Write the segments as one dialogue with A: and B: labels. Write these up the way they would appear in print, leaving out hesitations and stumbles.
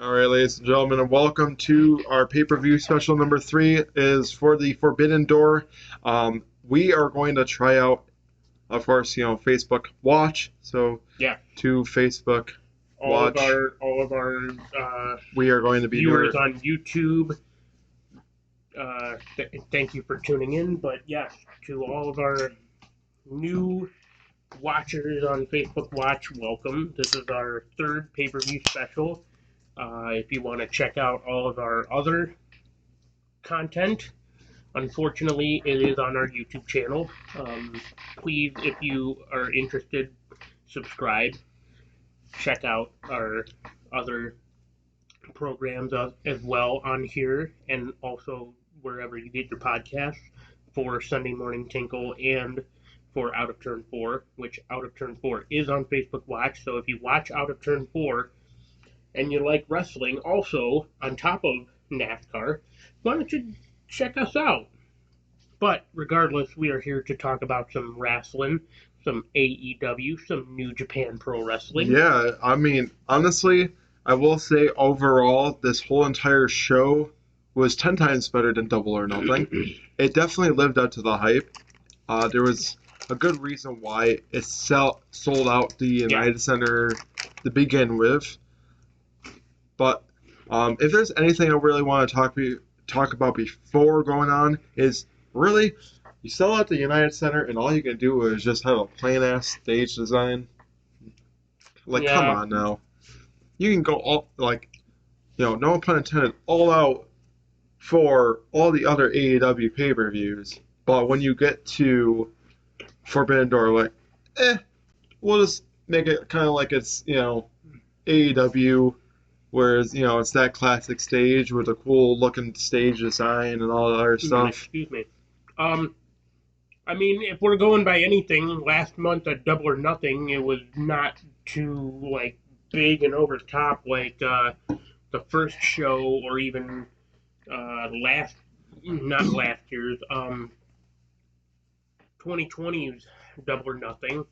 A: All right, ladies and gentlemen, and welcome to our pay-per-view special number 3 is for the Forbidden Door. We are going to try out, of course, Facebook Watch. So
B: Yeah,
A: to Facebook
B: all of
A: Watch,
B: our
A: we are going to be
B: viewers on YouTube. Thank you for tuning in. But yes, to all of our new watchers on Facebook Watch, welcome. This is our third pay-per-view special. If you want to check out all of our other content, unfortunately, it is on our YouTube channel. Please, if you are interested, subscribe. Check out our other programs as well on here and also wherever you get your podcasts for Sunday Morning Tinkle and for Out of Turn 4, which Out of Turn 4 is on Facebook Watch. So if you watch Out of Turn 4 and you like wrestling also on top of NASCAR, why don't you check us out? But regardless, we are here to talk about some wrestling, some AEW, some New Japan Pro Wrestling.
A: Yeah, I mean, honestly, I will say overall, this whole entire show was 10 times better than Double or Nothing. It definitely lived up to the hype. There was a good reason why it sold out the United Center to begin with. But if there's anything I really want to talk about before going on is really you sell out the United Center and all you can do is just have a plain ass stage design. Like, come on now. You can go all no pun intended, all out for all the other AEW pay-per-views. But when you get to Forbidden Door, like, we'll just make it kind of like it's, AEW, whereas, it's that classic stage with a cool looking stage design and all that other stuff.
B: Excuse me. I mean, if we're going by anything, last month at Double or Nothing, it was not too, big and over the top like the first show or even not last year's, 2020's Double or Nothing,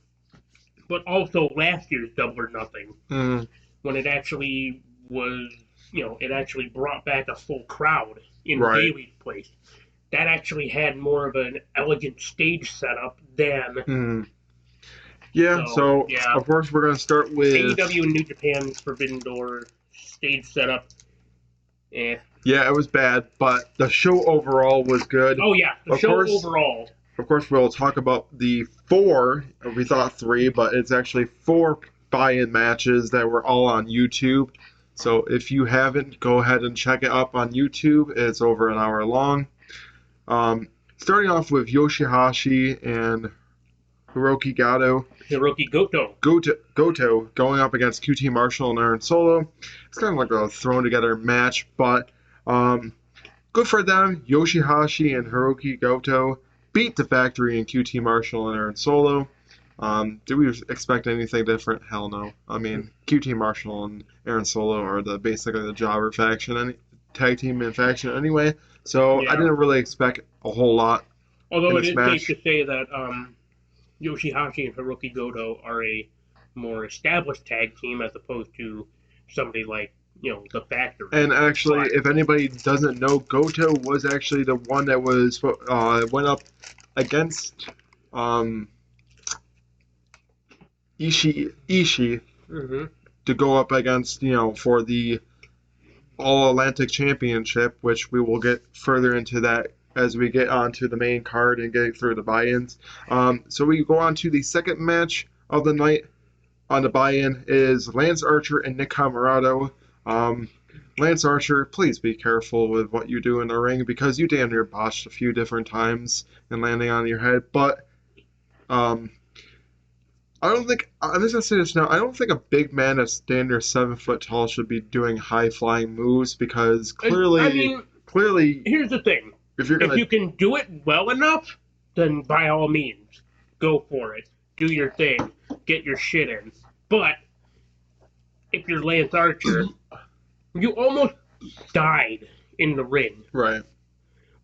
B: but also last year's Double or Nothing, when it actually was, it actually brought back a full crowd in Bailey's place. That actually had more of an elegant stage setup than.
A: So of course we're going to start with
B: AEW and New Japan Forbidden Door stage setup.
A: Yeah, it was bad, but the show overall was good.
B: Oh yeah, the show overall.
A: Of course, we'll talk about the 4. We thought 3, but it's actually 4 buy-in matches that were all on YouTube. So if you haven't, go ahead and check it up on YouTube. It's over an hour long. Starting off with Yoshihashi and Hiroki Goto going up against QT Marshall and Aaron Solo. It's kind of like a thrown together match, but good for them. Yoshihashi and Hiroki Goto beat the Factory and QT Marshall and Aaron Solo. Do we expect anything different? Hell no. I mean, QT Marshall and Aaron Solo are basically the jobber faction, tag team and faction anyway. So I didn't really expect a whole lot.
B: Although it is safe to say that Yoshihashi and Hiroki Goto are a more established tag team as opposed to somebody like the Factory.
A: And actually, if anybody doesn't know, Goto was actually the one that was went up against Ishii to go up against for the All Atlantic Championship, which we will get further into that as we get onto the main card and get through the buy-ins. So we go on to the second match of the night on the buy-in is Lance Archer and Nick Comoroto. Lance Archer, please be careful with what you do in the ring because you damn near botched a few different times and landing on your head. But I don't think, I'm just going to say this now, I don't think a big man that's damn near 7 foot tall should be doing high-flying moves because clearly,
B: here's the thing. If you can do it well enough, then by all means, go for it. Do your thing. Get your shit in. But if you're Lance Archer, you almost died in the ring.
A: Right.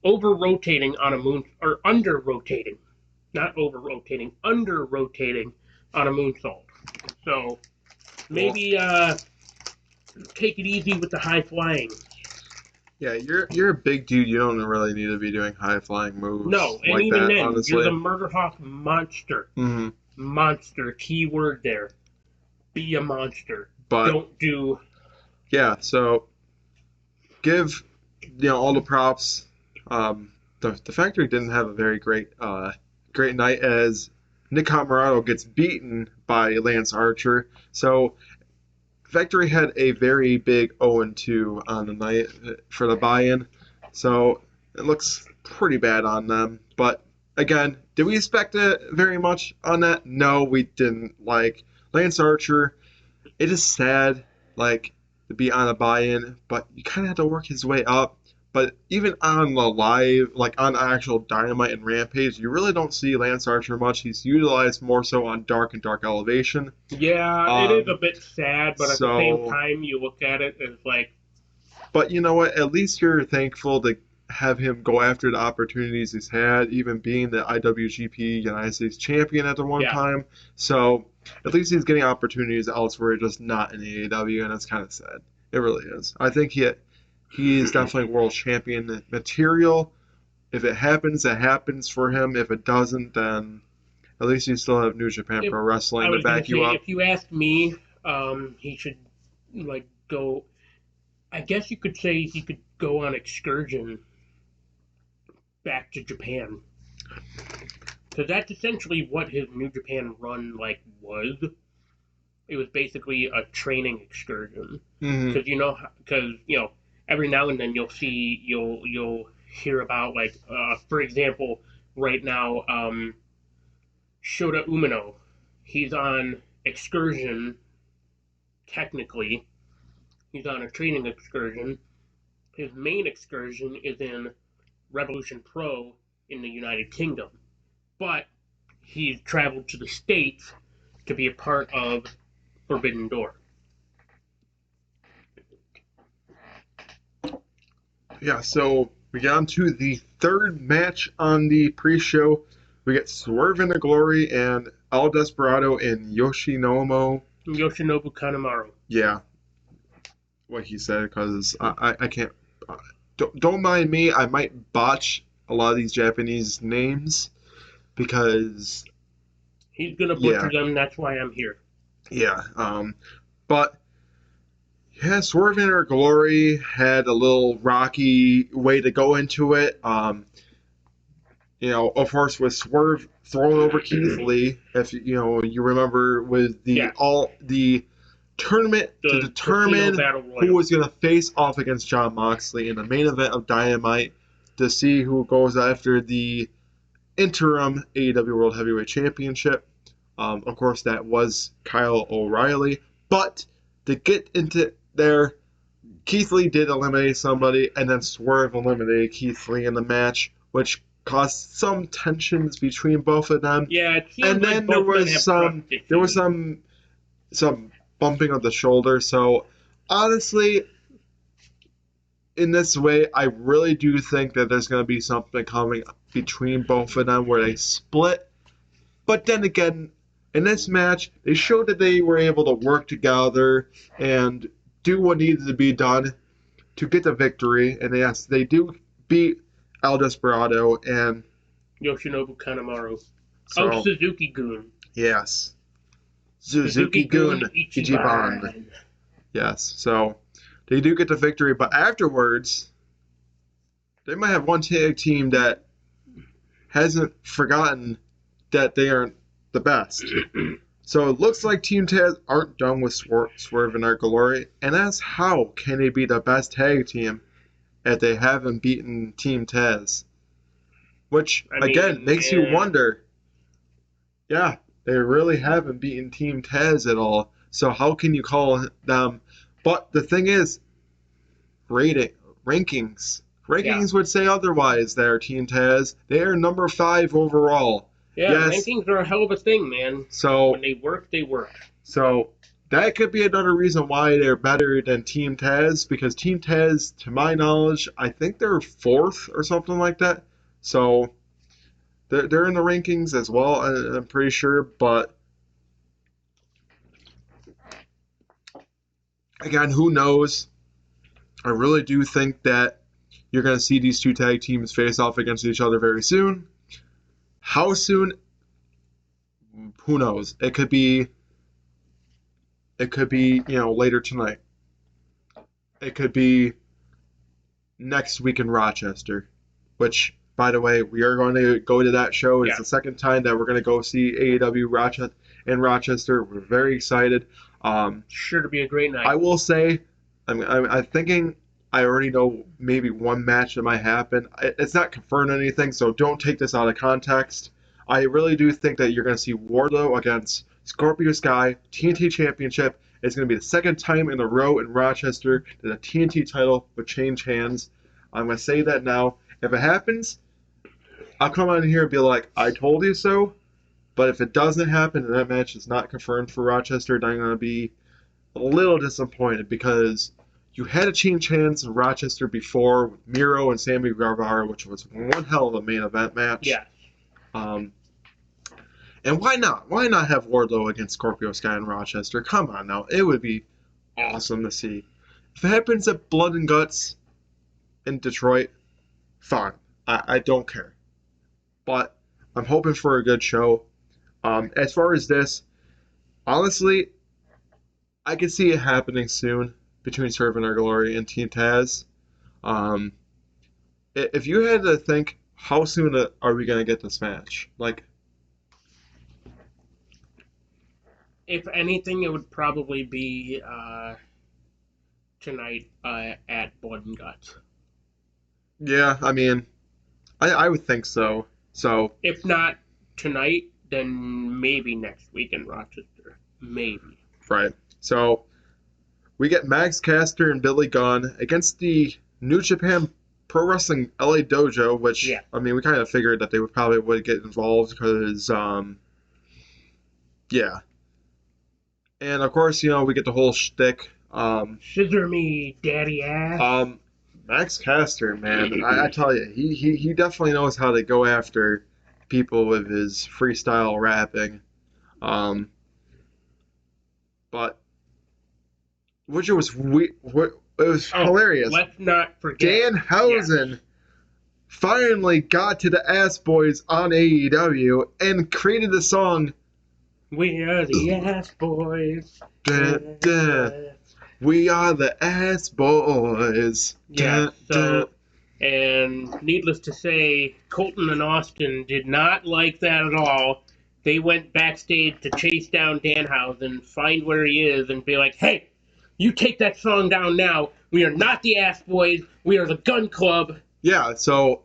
B: Over-rotating on a moon... Or under-rotating. Not over-rotating. Under-rotating on a moonsault. So, maybe take it easy with the high flying.
A: Yeah, you're a big dude. You don't really need to be doing high flying moves
B: No, and
A: like
B: even
A: that,
B: then, you're
A: honestly.
B: the Murder Hawk monster.
A: Hmm.
B: Monster, key word there. Be a monster.
A: But
B: Don't do.
A: yeah, so give all the props. The factory didn't have a very great night as Nick Camarado gets beaten by Lance Archer. So Factory had a very big 0-2 on the night for the buy-in. So it looks pretty bad on them. But again, did we expect it very much on that? No, we didn't. Like Lance Archer, it is sad, like, to be on a buy-in, but you kind of have to work his way up. But even on the live, like on actual Dynamite and Rampage, you really don't see Lance Archer much. He's utilized more so on Dark and Dark Elevation.
B: Yeah, it is a bit sad, but at the same
A: So,
B: time, you look at it as like,
A: but you know what? At least you're thankful to have him go after the opportunities he's had, even being the IWGP United States champion at the one
B: yeah,
A: time. So at least he's getting opportunities elsewhere, just not in AEW, and it's kind of sad. It really is. I think he is definitely world champion material. If it happens, it happens for him. If it doesn't, then at least you still have New Japan
B: if
A: Pro
B: I
A: Wrestling to
B: was gonna
A: back
B: say,
A: you up.
B: if you ask me, he should like go. I guess you could say he could go on excursion back to Japan, because that's essentially what his New Japan run like was. It was basically a training excursion,
A: Hmm.
B: because every now and then you'll hear about like for example right now Shota Umino, he's on excursion. Technically he's on a training excursion. His main excursion is in Revolution Pro in the United Kingdom, but he's traveled to the States to be a part of Forbidden Door.
A: Yeah, so we get on to the third match on the pre-show. We get Swerve into Glory and El Desperado and Yoshinobu.
B: Yoshinobu Kanemaru.
A: Yeah, what he said, because I can't. Don't mind me. I might botch a lot of these Japanese names because
B: He's gonna
A: yeah,
B: butcher them. That's why I'm here.
A: yeah. But yeah, Swerve into Glory had a little rocky way to go into it. Of course, with Swerve throwing over Keith Lee, if you remember, with
B: Yes,
A: the tournament to
B: the Casino
A: determine
B: Battle
A: who
B: Royal.
A: was going to face off against Jon Moxley in the main event of Dynamite to see who goes after the interim AEW World Heavyweight Championship. Of course, that was Kyle O'Reilly, but to get into there, Keith Lee did eliminate somebody, and then Swerve eliminated Keith Lee in the match, which caused some tensions between both of them.
B: Yeah, it seems
A: And
B: like
A: then there
B: both men
A: was
B: have
A: some
B: trust
A: there was
B: issues.
A: some bumping of the shoulder. So honestly, in this way, I really do think that there's going to be something coming between both of them where they split. But then again, in this match, they showed that they were able to work together and do what needed to be done to get the victory. And yes, they do beat El Desperado. And
B: Yoshinobu Kanemaru. Oh,
A: so,
B: Suzuki-gun.
A: yes.
B: Suzuki-gun
A: Suzuki-gun Ichiban.
B: Ichiban.
A: Yes, so they do get the victory, but afterwards, they might have one tag team that hasn't forgotten that they aren't the best. So it looks like Team Taz aren't done with Swerve and our glory, and that's how can they be the best tag team if they haven't beaten Team Taz? Which, again, makes you wonder, yeah, they really haven't beaten Team Taz at all, so how can you call them? But the thing is, rankings.
B: Yeah.
A: Rankings would say otherwise there, Team Taz. They are number 5 overall.
B: Yeah,
A: Yes.
B: rankings are a hell of a thing, man.
A: So
B: when they work, they work.
A: So that could be another reason why they're better than Team Taz, because Team Taz, to my knowledge, I think they're 4th or something like that. So they're in the rankings as well, I'm pretty sure. But Again, who knows? I really do think that you're going to see these two tag teams face off against each other very soon. How soon? Who knows? It could be later tonight. It could be next week in Rochester, which, by the way, we are going to go to that show. It's
B: Yeah.
A: the second time that we're going to go see AEW in Rochester. We're very excited.
B: Sure to be a great night.
A: I will say, I'm thinking I already know maybe one match that might happen. It's not confirmed anything, so don't take this out of context. I really do think that you're going to see Wardlow against Scorpio Sky, TNT Championship. It's going to be the second time in a row in Rochester that the TNT title would change hands. I'm going to say that now. If it happens, I'll come on here and be like, I told you so. But if it doesn't happen and that match is not confirmed for Rochester, then I'm going to be a little disappointed because you had a change hands in Rochester before with Miro and Sammy Guevara, which was one hell of a main event match.
B: Yeah.
A: And why not? Why not have Wardlow against Scorpio Sky in Rochester? Come on now. It would be awesome to see. If it happens at Blood and Guts in Detroit, fine. I don't care. But I'm hoping for a good show. As far as this, honestly, I can see it happening soon between Servant Our Glory and Team Taz. If you had to think, how soon are we going to get this match? Like,
B: If anything, it would probably be tonight at Blood and Guts.
A: yeah, I mean, I would think so. So,
B: If not tonight, then maybe next week in Rochester. Maybe.
A: right. So, we get Max Caster and Billy Gunn against the New Japan Pro Wrestling LA Dojo, which,
B: Yeah.
A: I mean, we kind of figured that they would get involved because, yeah. And, of course, we get the whole shtick.
B: Scissor me, daddy ass.
A: Max Caster, man, I tell you, he definitely knows how to go after people with his freestyle rapping. But which was hilarious.
B: Let's not forget
A: Danhausen finally got to the Ass Boys on AEW and created the song.
B: We are the Ass Boys.
A: Dun, dun. We are the Ass Boys.
B: Yeah,
A: Dun, dun.
B: and needless to say, Colton and Austin did not like that at all. They went backstage to chase down Danhausen, find where he is, and be like, hey, you take that song down now. We are not the Ass Boys. We are the Gun Club.
A: Yeah, so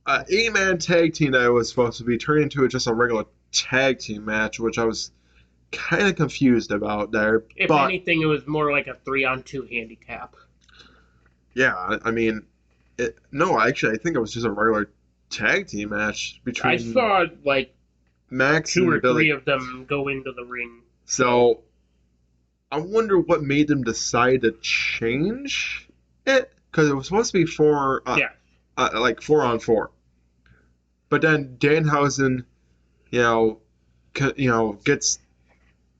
A: 8-man tag team that was supposed to be turned into just a regular tag team match, which I was kind of confused about there.
B: If
A: but,
B: anything, it was more like a 3-on-2 handicap.
A: Yeah, I mean, actually, I think it was just a regular tag team match between.
B: I saw like
A: Max
B: 2 or
A: and Billy.
B: 3 of them go into the ring.
A: So, I wonder what made them decide to change it, because it was supposed to be 4 on 4. But then Danhausen, gets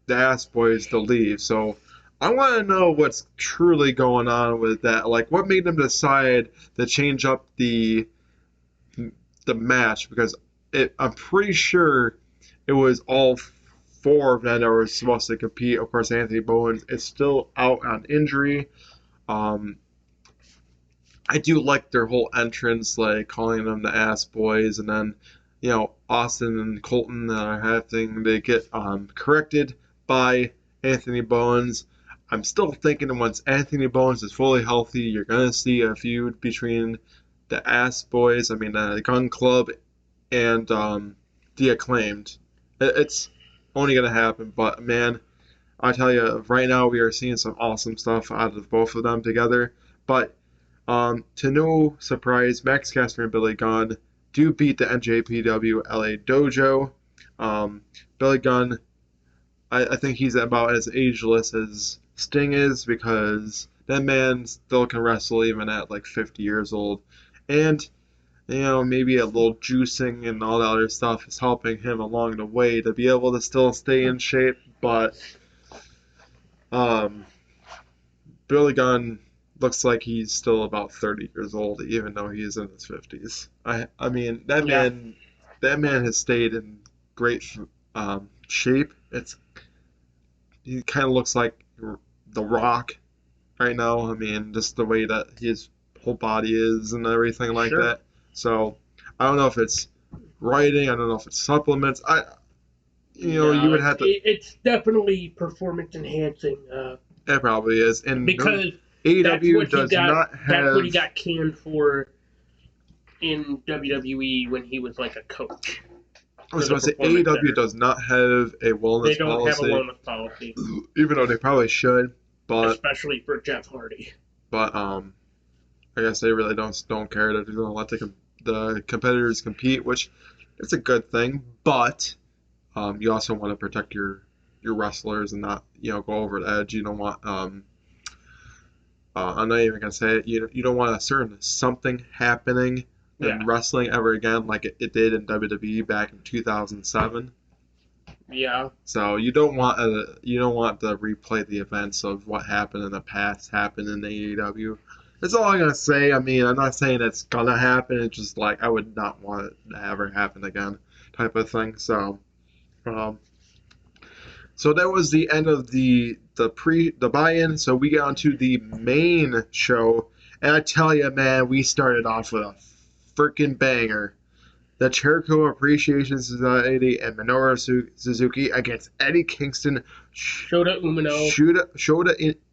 A: the Ass Boys to leave. So I want to know what's truly going on with that. Like, what made them decide to change up the match? Because I'm pretty sure it was all 4 of them that were supposed to compete. Of course, Anthony Bowens is still out on injury. I do like their whole entrance, like calling them the Ass Boys, and then Austin and Colton are having to get corrected by Anthony Bowens. I'm still thinking once Anthony Bowens is fully healthy, you're gonna see a feud between the Ass Boys, the Gun Club, and the Acclaimed. It's only gonna happen, but man, I tell you, right now we are seeing some awesome stuff out of both of them together. But to no surprise, Max Caster and Billy Gunn do beat the NJPW LA Dojo. Billy Gunn, I think he's about as ageless as Sting is, because that man still can wrestle even at like 50 years old. And, maybe a little juicing and all that other stuff is helping him along the way to be able to still stay in shape. But, Billy Gunn looks like he's still about 30 years old, even though he is in his 50s. I mean, that man has stayed in great shape. He kind of looks like The Rock right now. I mean, just the way that his whole body is and everything like
B: Sure.
A: that. So I don't know if it's writing. I don't know if it's supplements. You would have to.
B: It's definitely performance enhancing.
A: It probably is. And
B: Because
A: AEW does not
B: that's what he
A: have.
B: got canned for in WWE when he was like a coach.
A: I was
B: for
A: going
B: the
A: to say
B: performance
A: AEW
B: center.
A: does not have a
B: They
A: wellness
B: don't have a
A: policy,
B: wellness policy,
A: even though they probably should. But
B: especially for Jeff Hardy.
A: I guess they really don't care. They're going to let the competitors compete, which it's a good thing. But you also want to protect your wrestlers and not go over the edge. You don't want I'm not even gonna say it. You don't want a certain something happening in wrestling ever again, like it did in WWE back in 2007.
B: Yeah.
A: So you don't want to replay the events of what happened in the past happen in AEW. That's all I'm gonna say. I mean, I'm not saying it's gonna happen. It's just like I would not want it to ever happen again, type of thing. So, so that was the end of the buy-in. So we got onto the main show, and I tell you, man, we started off with a freaking banger. The Jericho Appreciation Society and Minoru Suzuki against Eddie Kingston,
B: Shota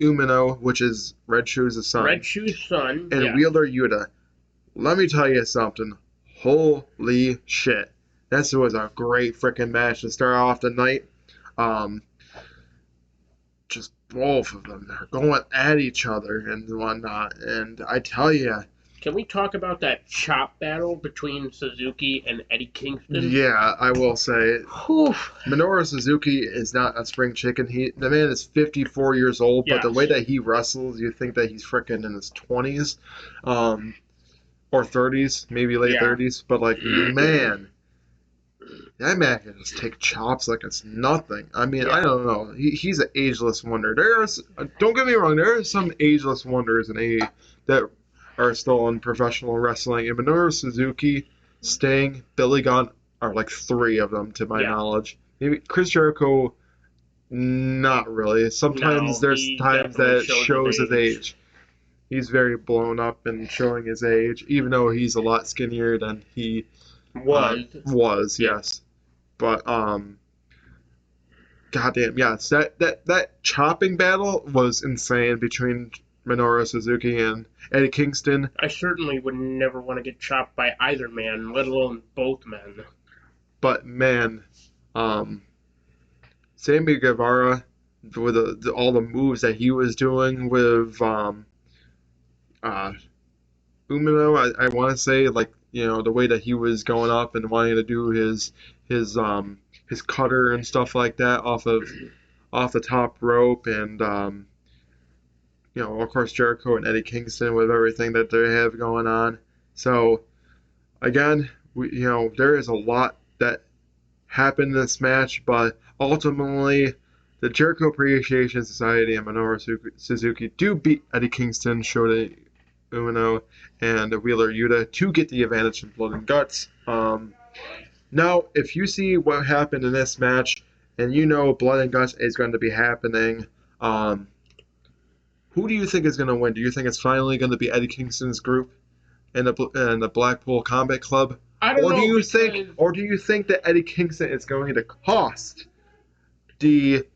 A: Umino, which is Red Shoes' son.
B: Red Shoes' son.
A: And Wheeler Yuta. Let me tell you something. Holy shit. This was a great freaking match to start off the night. Just both of them are going at each other and whatnot. And I tell you,
B: can we talk about that chop battle between Suzuki and Eddie Kingston?
A: Yeah, I will say. Minoru Suzuki is not a spring chicken. The man is 54 years old, but the way that he wrestles, you think that he's freaking in his 20s, or 30s, maybe late 30s. But man, that man can just take chops like it's nothing. I mean, I don't know. He's an ageless wonder. Don't get me wrong, there are some ageless wonders in AE that are still in professional wrestling. And Minoru Suzuki, Sting, Billy Gunn are like three of them to my knowledge. Maybe Chris Jericho, not really. Sometimes there's times that it shows his age. He's very blown up and showing his age, even though he's a lot skinnier than he was, yes. But goddamn, yes, that chopping battle was insane between Minoru Suzuki and Eddie Kingston.
B: I certainly would never want to get chopped by either man, let alone both men.
A: But man, Sammy Guevara, with all the moves that he was doing with Umino, I want to say, like, the way that he was going up and wanting to do his cutter and stuff like that off the top rope, and of course, Jericho and Eddie Kingston with everything that they have going on. So, again, there is a lot that happened in this match, but ultimately, the Jericho Appreciation Society and Minoru Suzuki do beat Eddie Kingston, Shota Umino, and Wheeler Yuta to get the advantage in Blood and Guts. Now, if you see what happened in this match, and Blood and Guts is going to be happening, who do you think is going to win? Do you think it's finally going to be Eddie Kingston's group and the Blackpool Combat Club? Or do you think that Eddie Kingston is going to cost the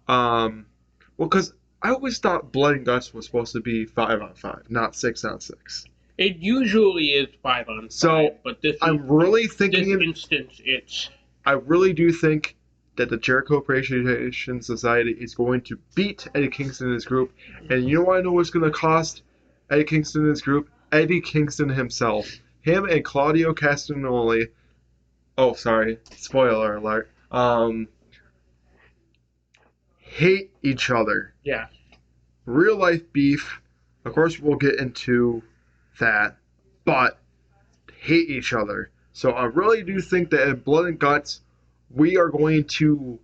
A: because I always thought Blood and Guts was supposed to be 5-on-5, not 6-on-6.
B: It usually is 5-on-5,
A: so
B: but this instance it's.
A: I really do think that the Jericho Appreciation Society is going to beat Eddie Kingston and his group. And you want to know what's going to cost Eddie Kingston and his group? Eddie Kingston himself. Him and Claudio Castagnoli. Oh, sorry. Spoiler alert. Hate each other.
B: Yeah.
A: Real life beef. Of course, we'll get into that. But hate each other. So I really do think that in Blood and Guts, we are going to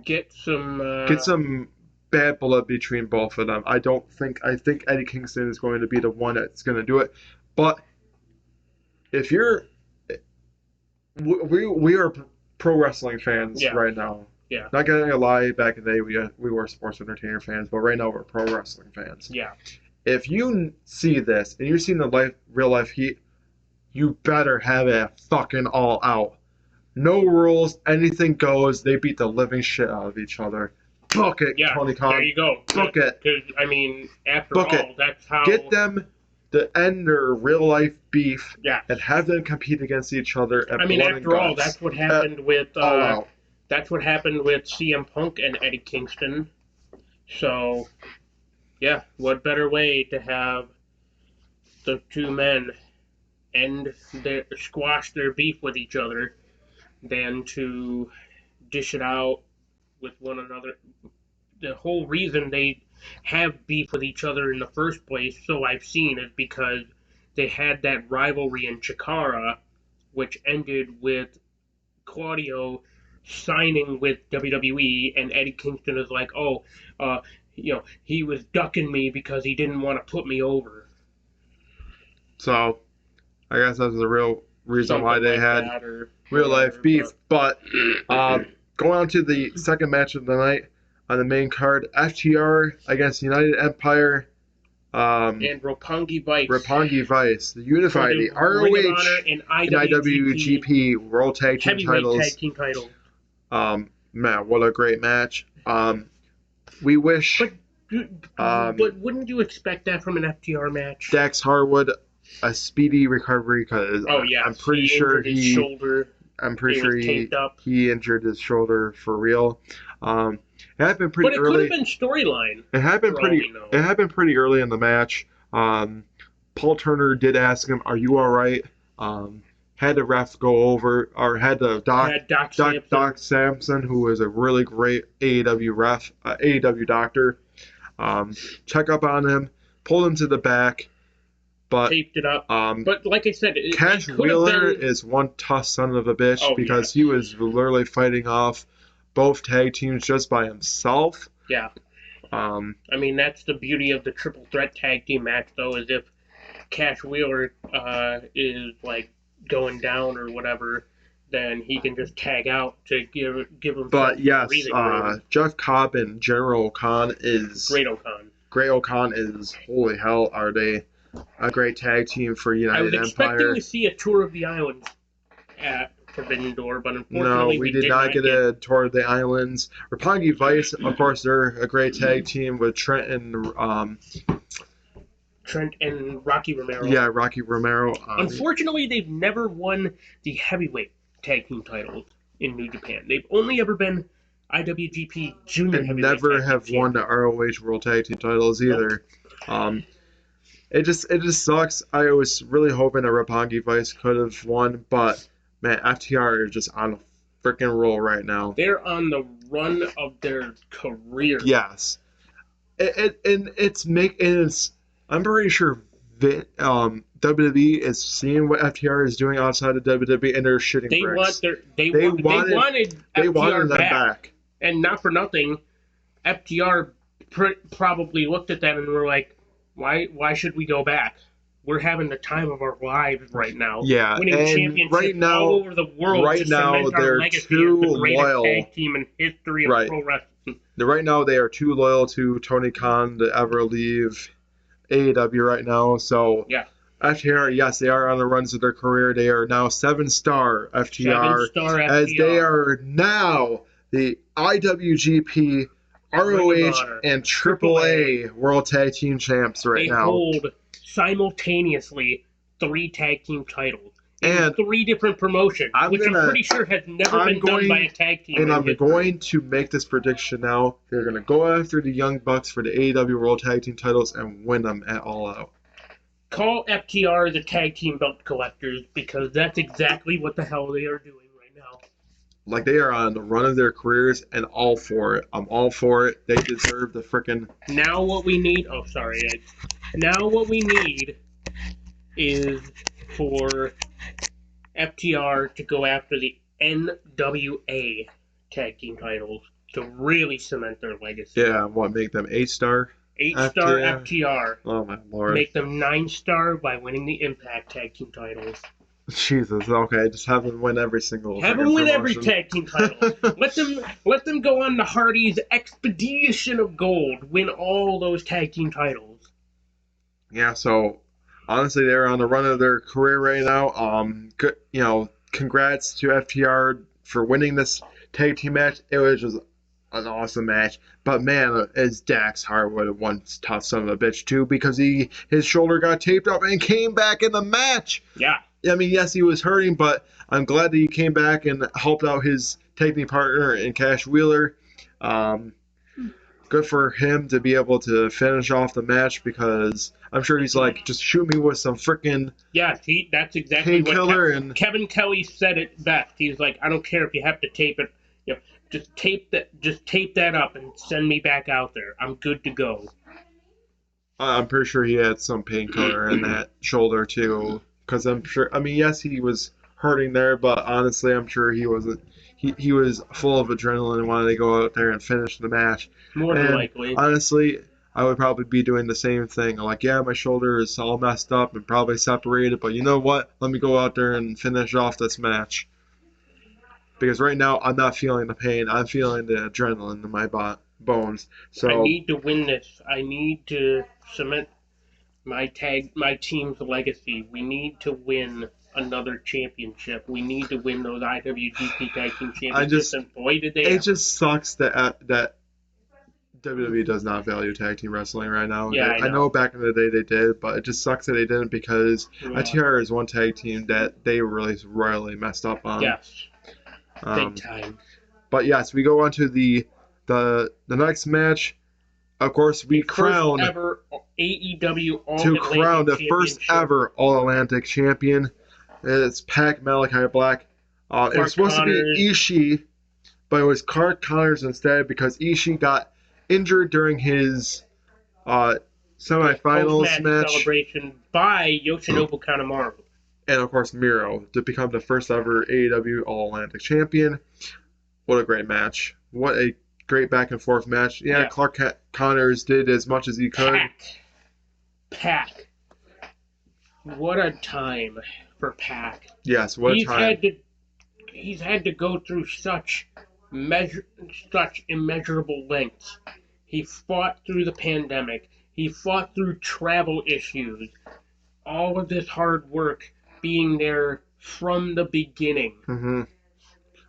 B: get some
A: bad blood between both of them. I think Eddie Kingston is going to be the one that's going to do it. But if you're, we are pro wrestling fans right now.
B: Yeah.
A: Not gonna lie, back in the day we were sports entertainer fans, but right now we're pro wrestling fans.
B: Yeah.
A: If you see this and you've seen the real life Heat, you better have it fucking all out. No rules, anything goes. They beat the living shit out of each other. Book it, Tony Khan.
B: There you go.
A: Book it.
B: Because, I mean, after all, that's how...
A: Get them to end their real-life beef and have them compete against each other at
B: after all, that's what happened with... that's what happened with CM Punk and Eddie Kingston. So, yeah, what better way to have the two men squash their beef with each other than to dish it out with one another. The whole reason they have beef with each other in the first place, so I've seen, is because they had that rivalry in Chikara, which ended with Claudio signing with WWE, and Eddie Kingston is like, he was ducking me because he didn't want to put me over.
A: So, I guess that's the real reason why they had real life beef. But going on to the second match of the night on the main card, FTR against United Empire.
B: And Roppongi Vice.
A: Roppongi Vice, the unified, the ROH and IWGP World Tag Team titles.
B: Tag Team title.
A: Man, what a great match. We wish.
B: But wouldn't you expect that from an FTR match?
A: Dax Harwood, a speedy recovery because I'm pretty sure he injured his shoulder for real. It happened pretty early.
B: But it could have been storyline.
A: It happened pretty early in the match. Paul Turner did ask him, "Are you all right?" Had the ref go over, or had the Doc Sampson, who was a really great AEW doctor, check up on him, pulled him to the back, but
B: taped it up. But like I said,
A: Cash Wheeler is one tough son of a bitch because he was literally fighting off both tag teams just by himself.
B: Yeah. I mean, that's the beauty of the triple threat tag team match, though, is if Cash Wheeler is like going down or whatever, then he can just tag out to give him.
A: But yes, Jeff Cobb and General O'Khan is Great O'Khan is, holy hell, are they a great tag team for United Empire?
B: I was expecting to see a tour of the islands at Forbidden Door, but unfortunately
A: we did not get a tour of the islands. Roppongi Vice, of course, they're a great tag team with Trent and
B: Rocky Romero.
A: Yeah, Rocky Romero.
B: Unfortunately, they've never won the heavyweight tag team titles in New Japan. They've only ever been IWGP Junior
A: and
B: Heavyweight.
A: Never have won the ROH World Tag Team titles either. Nope. It just sucks. I was really hoping that Roppongi Vice could have won, but man, FTR is just on a freaking roll right now.
B: They're on the run of their career.
A: Yes, I'm pretty sure WWE is seeing what FTR is doing outside of WWE, and they're shitting bricks.
B: They wanted FTR
A: them back.
B: And not for nothing, FTR probably looked at them and were like, why should we go back? We're having the time of our lives right now.
A: Yeah,
B: winning championships all over the world.
A: Right now, they're too loyal.
B: Tag team in history of pro wrestling.
A: Right now, they are too loyal to Tony Khan to ever leave AEW right now. So
B: yeah,
A: FTR, yes, they are on the runs of their career. They are now 7-star FTR, as they are now the IWGP, ROH, and AAA World Tag Team champs now.
B: They hold simultaneously 3 tag team titles in 3 different promotions, which I'm pretty sure has never been done by a tag team.
A: And I'm going to make this prediction now. They're going to go after the Young Bucks for the AEW World Tag Team titles and win them at All Out.
B: Call FTR the tag team belt collectors, because that's exactly what the hell they are doing right now.
A: Like, they are on the run of their careers, and all for it. I'm all for it. They deserve the frickin'...
B: Now what we need... Oh, sorry. Now what we need is for FTR to go after the NWA tag team titles. to really cement their legacy.
A: Yeah, what, make them 8-star?
B: 8-star
A: FTR?
B: FTR.
A: Oh my lord.
B: Make them 9-star by winning the Impact Tag Team titles.
A: Jesus, okay, just have them win every single
B: Have
A: freaking
B: them win every
A: promotion.
B: tag team title. Let them go on the Hardy's expedition of gold. Win all those tag team titles.
A: Yeah, so honestly, they're on the run of their career right now. Good, congrats to FTR for winning this tag team match. It was just an awesome match. But man, as Dax Harwood, one tough son of a bitch too, because his shoulder got taped up and came back in the match.
B: Yeah.
A: I mean, yes, he was hurting, but I'm glad that he came back and helped out his tag team partner in Cash Wheeler. Good for him to be able to finish off the match, because I'm sure he's like, just shoot me with some freaking
B: that's exactly
A: painkiller.
B: what Kevin Kelly said it best. He's like, I don't care if you have to tape it. Just tape that up and send me back out there. I'm good to go.
A: I'm pretty sure he had some painkiller in that shoulder too, because I'm sure. I mean, yes, he was hurting there, but honestly, I'm sure he wasn't. He was full of adrenaline and wanted to go out there and finish the match.
B: More than likely.
A: Honestly, I would probably be doing the same thing. Like, yeah, my shoulder is all messed up and probably separated, but you know what? Let me go out there and finish off this match. Because right now, I'm not feeling the pain. I'm feeling the adrenaline in my bones. So
B: I need to win this. I need to cement my team's legacy. We need to win another championship. We need to win those IWGP Tag Team Championships. And boy, did they!
A: It just sucks that WWE does not value tag team wrestling right now.
B: Yeah,
A: I know back in the day they did, but it just sucks that they didn't, because ITR is one tag team that they really royally messed up on.
B: Yes. Big time.
A: But yes, we go on to the next match. Of course, we crown
B: ever AEW All
A: to
B: Atlantic
A: crown the first ever All Atlantic champion. It's Pac Malachi Black. It was supposed to be Ishii, but it was Clark Connors instead, because Ishii got injured during his semifinals match
B: celebration by Yoshinobu Kanemaru.
A: And of course Miro to become the first ever AEW All Atlantic champion. What a great match! What a great back and forth match. Yeah. Clark Connors did as much as he could.
B: Pac. What a time for Pac.
A: Yes, what a time.
B: He's had to go through such immeasurable lengths. He fought through the pandemic. He fought through travel issues. All of this hard work, being there from the beginning.
A: Mm-hmm.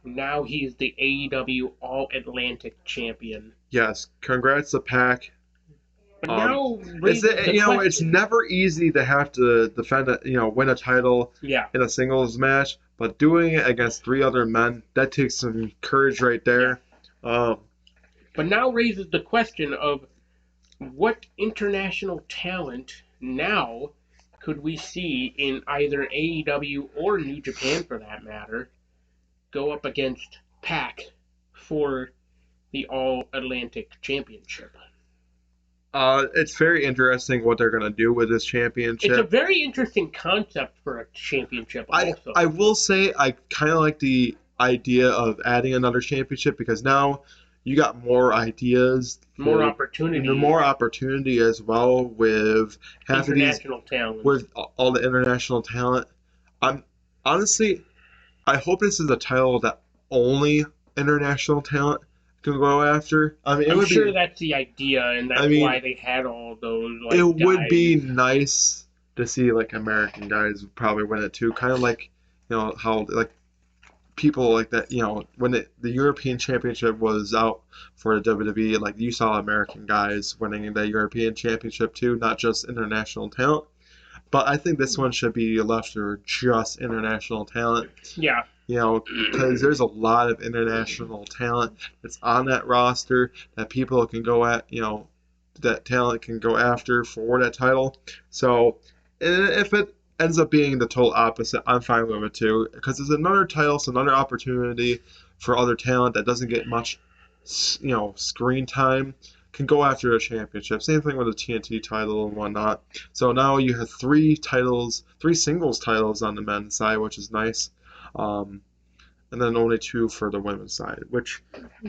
B: Now he's the AEW All Atlantic champion.
A: Yes, congrats to Pac.
B: But now,
A: it's never easy to have to defend win a title in a singles match, but doing it against 3 other men, that takes some courage right there.
B: But now raises the question of what international talent now could we see in either AEW or New Japan, for that matter, go up against Pac for the All Atlantic Championship?
A: It's very interesting what they're going to do with this championship.
B: It's a very interesting concept for a championship also.
A: I will say I kind of like the idea of adding another championship, because now you got more ideas.
B: More opportunity.
A: More opportunity as well with having
B: international talent.
A: With all the international talent. Honestly, I hope this is a title that only international talent can go after. I mean,
B: I'm sure that's the idea, and that's why they had all those.
A: It would be nice to see American guys probably win it too. Kind of like how people like that. When the European Championship was out for the WWE, you saw American guys winning the European Championship too, not just international talent. But I think this one should be left for just international talent.
B: Yeah.
A: Because there's a lot of international talent that's on that roster that people can go at, that talent can go after for that title. So, if it ends up being the total opposite, I'm fine with it too. Because it's another title, it's another opportunity for other talent that doesn't get much, screen time, can go after a championship. Same thing with the TNT title and whatnot. So now you have 3 singles titles on the men's side, which is nice. and then only 2 for the women's side, which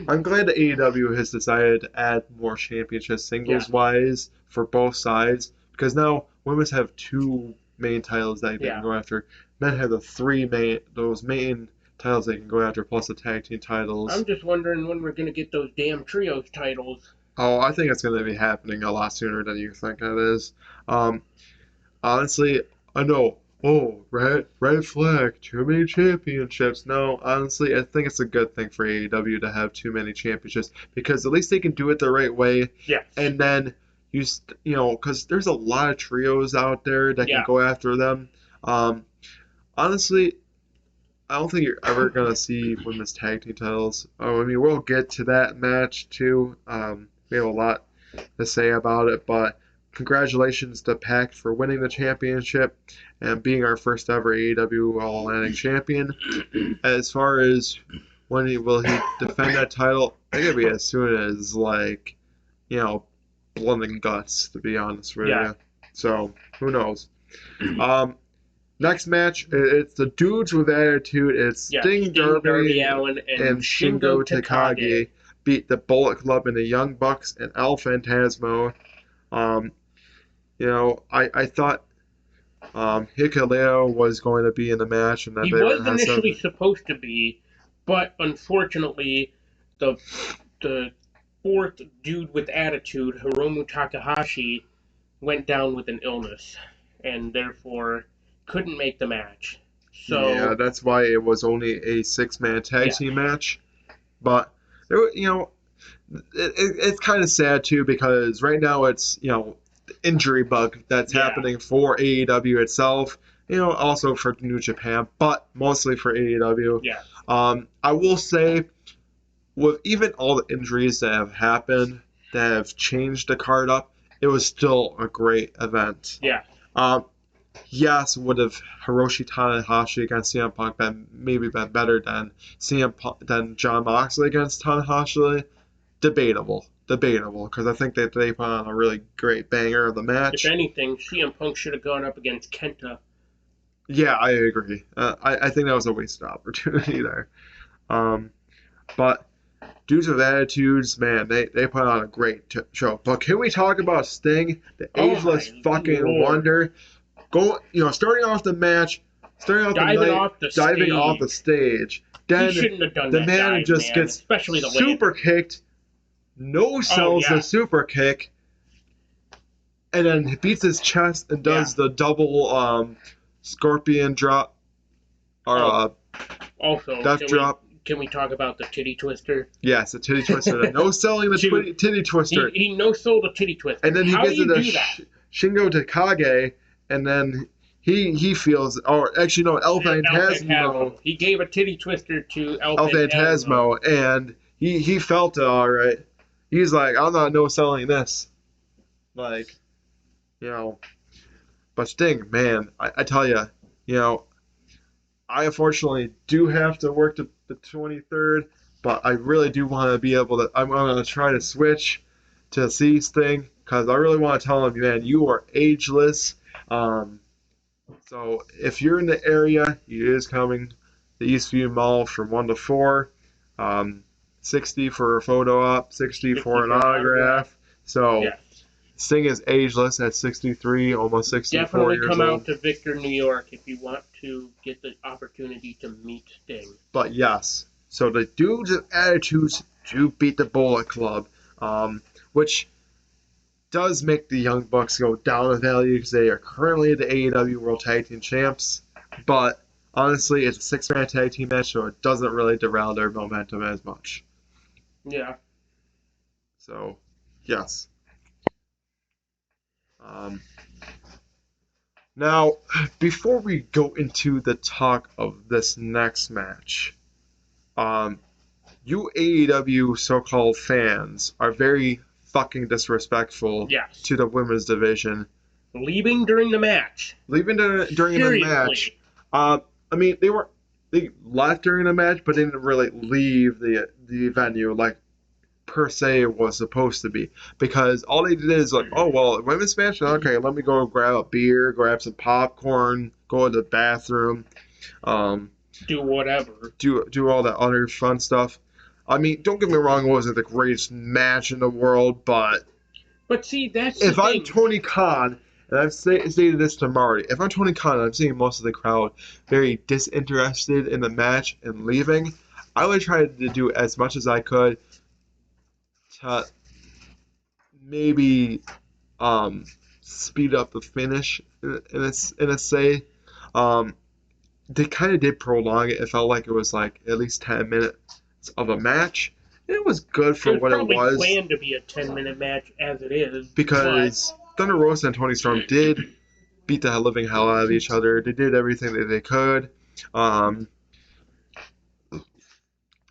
A: I'm glad that AEW has decided to add more championships singles-wise for both sides, because now women's have 2 main titles that they can go after. Men have those main titles they can go after, plus the tag team titles.
B: I'm just wondering when we're going to get those damn trios titles.
A: Oh, I think it's going to be happening a lot sooner than you think it is. Honestly, I know. Oh, red flag, too many championships. No, honestly, I think it's a good thing for AEW to have too many championships, because at least they can do it the right way.
B: Yeah.
A: And then because there's a lot of trios out there that can go after them. Honestly, I don't think you're ever gonna see women's tag team titles. Oh, I mean, we'll get to that match too. We have a lot to say about it, but congratulations to Pac for winning the championship and being our first ever AEW All Atlantic champion. As far as when will he defend that title, I think it'll be as soon as blood and guts, to be honest with you. So who knows? Next match, it's the dudes with attitude. It's Sting, Darby
B: Allin, and
A: Shingo Takagi beat the Bullet Club and the Young Bucks and El Phantasmo. I thought Hikuleo was going to be in the match, and that
B: he was initially supposed to be, but unfortunately, the 4th dude with attitude, Hiromu Takahashi, went down with an illness, and therefore couldn't make the match. So
A: yeah, that's why it was only a 6-man tag team match. But it's kind of sad too, because right now it's the injury bug that's happening for AEW itself. Also for New Japan, but mostly for AEW.
B: Yeah.
A: I will say, with even all the injuries that have happened that have changed the card up, it was still a great event.
B: Yeah.
A: Yes, would have Hiroshi Tanahashi against CM Punk maybe been better than than Jon Moxley against Tanahashi? Debatable, because I think that they put on a really great banger of the match.
B: If anything, CM Punk should have gone up against Kenta.
A: Yeah, I agree. I think that was a wasted opportunity there. But dudes with attitudes, man, they put on a great show. But can we talk about Sting, the ageless fucking wonder? Starting off the match, diving off the stage. Then
B: he shouldn't have done
A: the
B: that.
A: Man just gets
B: especially the
A: super kicked, sells the super kick, and then beats his chest and does the double scorpion drop, or
B: also
A: death drop.
B: Can we talk about the titty twister?
A: Yes, the titty twister. No selling the titty twister.
B: He no-sold the titty twister.
A: And then he gets it to Shingo Takagi, and then he feels, or actually no, El Phantasmo.
B: He gave a titty twister to El
A: Phantasmo, and he felt it all right. He's like, I'm not no selling this. But Sting, man, I tell you, I unfortunately do have to work the 23rd, but I really do want to be able to. I'm going to try to switch to see Sting, because I really want to tell him, man, you are ageless. So if you're in the area, he is coming to Eastview Mall from 1 to 4. $60 for a photo op, $60 for an autograph. So Sting is ageless at 63, almost 64
B: Definitely
A: years
B: come
A: old.
B: out to Victor, New York if you want to get the opportunity to meet Sting.
A: But yes, so the dudes of attitudes do beat the Bullet Club, which does make the Young Bucks go down in value, because they are currently the AEW World Tag Team Champs. But honestly, it's a 6-man tag team match, so it doesn't really derail their momentum as much.
B: Yeah.
A: So, yes. Now, before we go into the talk of this next match, you AEW so-called fans are very fucking disrespectful to the women's division.
B: Leaving during the match.
A: The match. I mean, they left during the match, but they didn't really leave the venue like per se was supposed to be, because all they did is like, oh well, women's match, okay, let me go grab a beer, grab some popcorn, go to the bathroom.
B: do whatever.
A: do all that other fun stuff. I mean, don't get me wrong, it wasn't the greatest match in the world, but
B: see, that's
A: if
B: the
A: I'm
B: thing.
A: Tony Khan, and I've stated this to Marty, if I'm Tony Khan and I'm seeing most of the crowd very disinterested in the match and leaving, I would try to do as much as I could to maybe speed up the finish in a say. Um, they kind of did prolong it. It felt like it was like at least 10 minutes of a match. It was good for
B: It was
A: what it
B: probably
A: was
B: planned to be a 10-minute match as it is,
A: because Thunder Rosa and Tony Storm did beat the living hell out of each other. They did everything that they could. I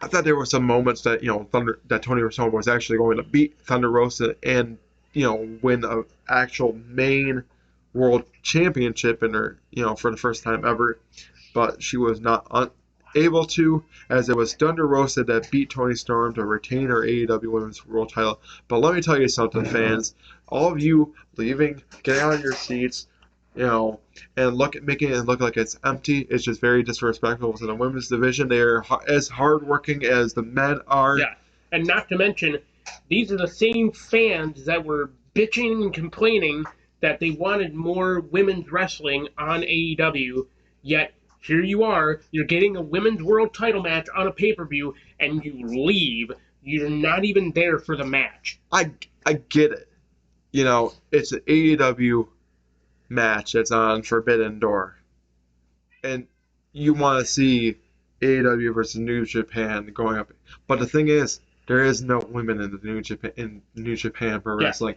A: thought there were some moments that that Tony Storm was actually going to beat Thunder Rosa and win an actual main world championship in her for the first time ever, but she was not able to, as it was Thunder Rosa that beat Tony Storm to retain her AEW Women's World Title. But let me tell you something, fans. All of you leaving, getting out of your seats, and making it look like it's empty. It's just very disrespectful to the women's division. They are as hardworking as the men are.
B: Yeah, and not to mention, these are the same fans that were bitching and complaining that they wanted more women's wrestling on AEW, yet here you are, you're getting a women's world title match on a pay-per-view, and you leave. You're not even there for the match.
A: I get it. It's an AEW match that's on Forbidden Door. And you want to see AEW versus New Japan going up. But the thing is, there is no women in the New Japan for wrestling.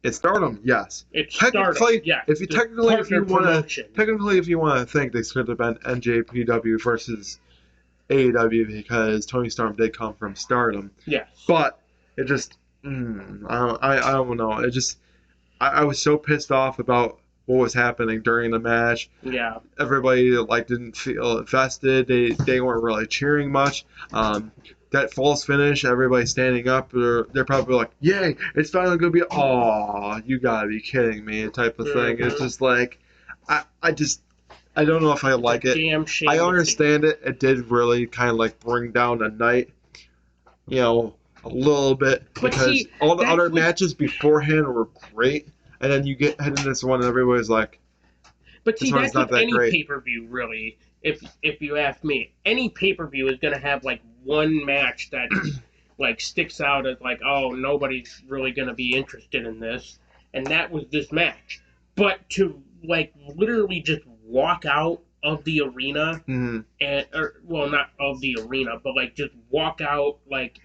A: It's Stardom, yes.
B: It's
A: technically,
B: Stardom, yeah.
A: If you want to think this could have been NJPW versus AEW because Tony Storm did come from Stardom.
B: Yes.
A: But it just, I don't know. It just, I was so pissed off about what was happening during the match.
B: Yeah.
A: Everybody didn't feel invested. They weren't really cheering much. That false finish, everybody standing up, they're probably like, "Yay! It's finally gonna be." "Aw, you gotta be kidding me!" type of thing.
B: Mm-hmm.
A: It's just like, I don't know if I like it.
B: Damn shame.
A: I understand it. It did really kind of bring down the night, a little bit because all the other matches beforehand were great. And then you get heading this one, and everybody's like,
B: but see, that's
A: not
B: with
A: that
B: any
A: great.
B: pay-per-view, really. If you ask me, any pay-per-view is going to have one match that sticks out as oh, nobody's really going to be interested in this, and that was this match. But to literally just walk out of the arena not of the arena, but just walk out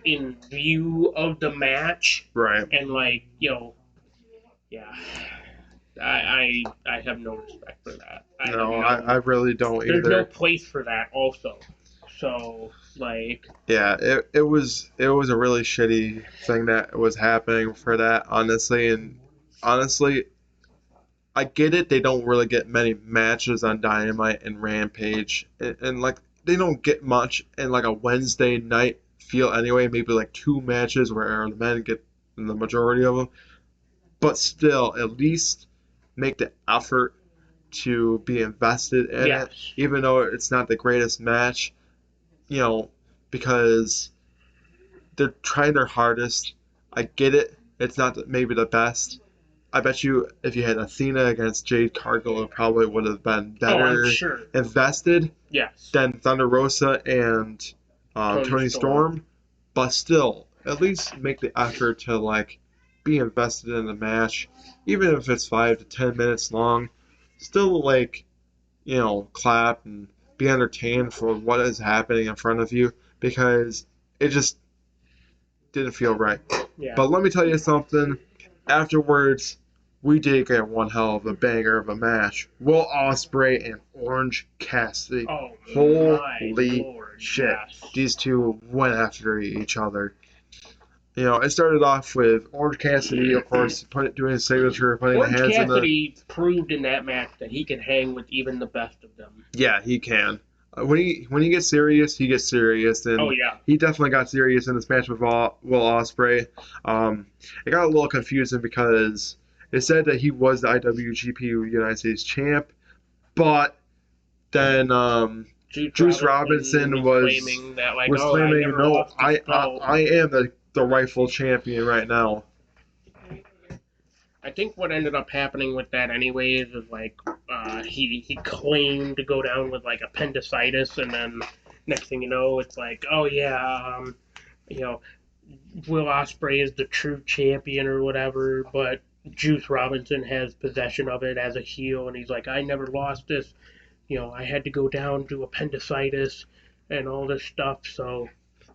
B: in view of the match,
A: right?
B: And yeah, I have no respect for that.
A: I really don't
B: There's
A: either.
B: no place for that also. So
A: yeah, it was a really shitty thing that was happening for that, honestly. And honestly, I get it. They don't really get many matches on Dynamite and Rampage, and they don't get much in a Wednesday night feel anyway. Maybe 2 matches where the men get the majority of them. But still, at least make the effort to be invested in it, even though it's not the greatest match, because they're trying their hardest. I get it. It's not maybe the best. I bet you if you had Athena against Jade Cargill, it probably would have been better invested than Thunder Rosa and Tony Storm. But still, at least make the effort to be invested in the match, even if it's 5 to 10 minutes long. Still clap and be entertained for what is happening in front of you, because it just didn't feel right.
B: Yeah.
A: But let me tell you something. Afterwards, we did get one hell of a banger of a match. Will Ospreay and Orange Cassidy.
B: Oh,
A: holy shit!
B: Yes.
A: These two went after each other. It started off with Orange Cassidy, of course, doing his signature, putting the hands in the...
B: Orange Cassidy proved in that match that he can hang with even the best of them.
A: Yeah, he can. When he gets serious, he gets serious, and he definitely got serious in this match with Will Ospreay. It got a little confusing because it said that he was the IWGP United States champ, but then Juice Robinson was
B: claiming that, like, I
A: claiming,
B: never
A: no,
B: lost this belt.
A: I am the rightful champion right now.
B: I think what ended up happening with that, anyways, is like he claimed to go down with like appendicitis, and then next thing you know, it's like, oh yeah, you know, Will Ospreay is the true champion or whatever, but Juice Robinson has possession of it as a heel, and he's like, I never lost this. I had to go down to appendicitis and all this stuff. So